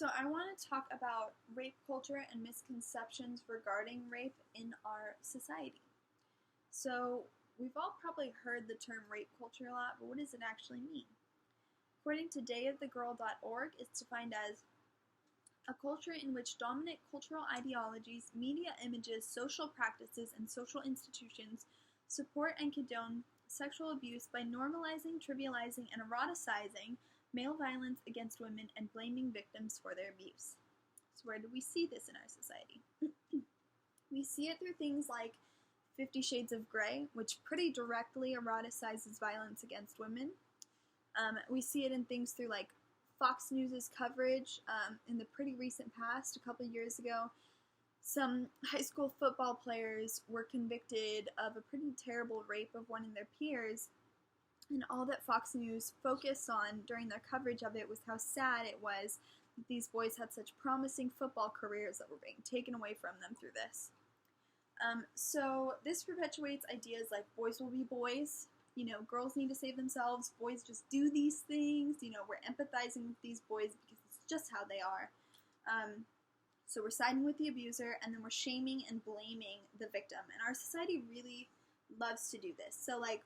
So I want to talk about rape culture and misconceptions regarding rape in our society. So we've all probably heard the term rape culture a lot, but what does it actually mean? According to dayofthegirl.org, it's defined as a culture in which dominant cultural ideologies, media images, social practices, and social institutions support and condone sexual abuse by normalizing, trivializing, and eroticizing male violence against women and blaming victims for their abuse. So where do we see this in our society? We see it through things like 50 Shades of Grey, which pretty directly eroticizes violence against women. We see it in things through like Fox News' coverage in the pretty recent past, a couple years ago. Some high school football players were convicted of a pretty terrible rape of one of their peers, and all that Fox News focused on during their coverage of it was how sad it was that these boys had such promising football careers that were being taken away from them through this. So this perpetuates ideas like boys will be boys, girls need to save themselves, boys just do these things, we're empathizing with these boys because it's just how they are. So we're siding with the abuser, and then we're shaming and blaming the victim. And our society really loves to do this. So like,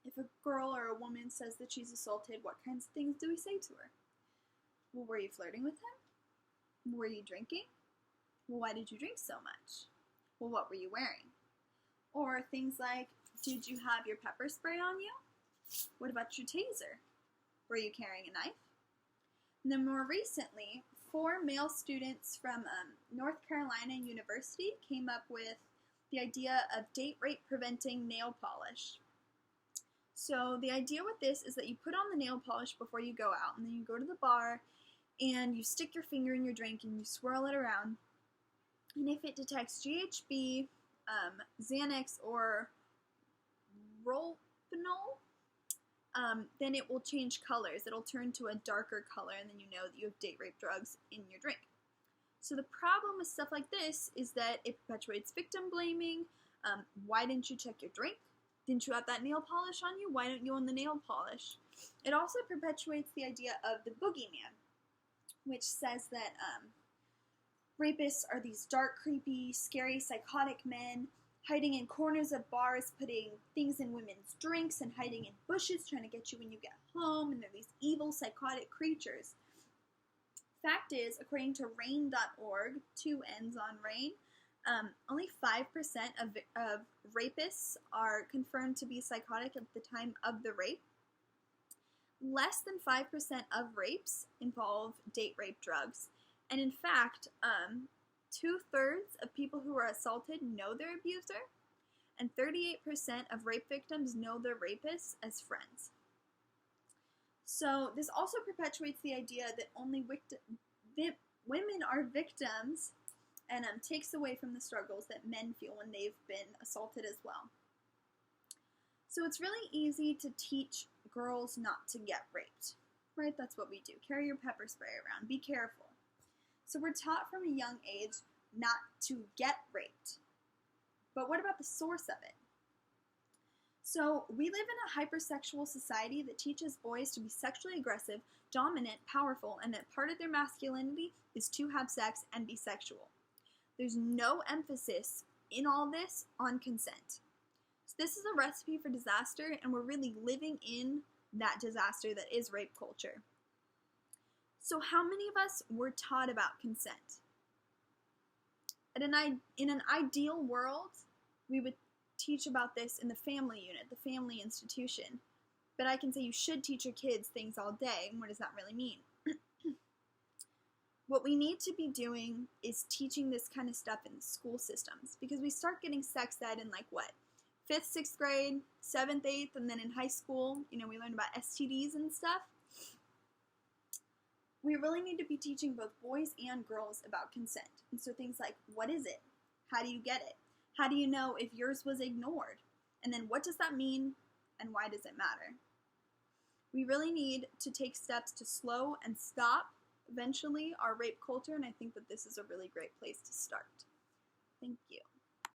if a girl or a woman says that she's assaulted, what kinds of things do we say to her? Well, were you flirting with him? Were you drinking? Well, why did you drink so much? Well, what were you wearing? Or things like, did you have your pepper spray on you? What about your taser? Were you carrying a knife? And then more recently, 4 male students from North Carolina University came up with the idea of date rape preventing nail polish. So the idea with this is that you put on the nail polish before you go out, and then you go to the bar and you stick your finger in your drink and you swirl it around. And if it detects GHB, Xanax, or Rohypnol, then it will change colors. It'll turn to a darker color, and then you know that you have date rape drugs in your drink. So the problem with stuff like this is that it perpetuates victim blaming. Why didn't you check your drink? Didn't you have that nail polish on you? Why don't you own the nail polish? It also perpetuates the idea of the boogeyman, which says that rapists are these dark, creepy, scary, psychotic men hiding in corners of bars, putting things in women's drinks, and hiding in bushes, trying to get you when you get home, and they're these evil, psychotic creatures. Fact is, according to RAINN.org, 2 N's on RAINN, only 5% of rapists are confirmed to be psychotic at the time of the rape. Less than 5% of rapes involve date rape drugs. And in fact, 2/3 of people who are assaulted know their abuser, and 38% of rape victims know their rapists as friends. So this also perpetuates the idea that only women are victims, and takes away from the struggles that men feel when they've been assaulted as well. So it's really easy to teach girls not to get raped, right? That's what we do. Carry your pepper spray around. Be careful. So we're taught from a young age not to get raped. But what about the source of it? So we live in a hypersexual society that teaches boys to be sexually aggressive, dominant, powerful, and that part of their masculinity is to have sex and be sexual. There's no emphasis in all this on consent. So this is a recipe for disaster, and we're really living in that disaster that is rape culture. So how many of us were taught about consent? In an ideal world, we would teach about this in the family unit, the family institution. But I can say you should teach your kids things all day, and what does that really mean? What we need to be doing is teaching this kind of stuff in the school systems, because we start getting sex ed in 5th, 6th grade, 7th, 8th, and then in high school, we learn about STDs and stuff. We really need to be teaching both boys and girls about consent. And so things like, what is it? How do you get it? How do you know if yours was ignored? And then what does that mean, and why does it matter? We really need to take steps to slow and stop eventually our rape culture, and I think that this is a really great place to start. Thank you.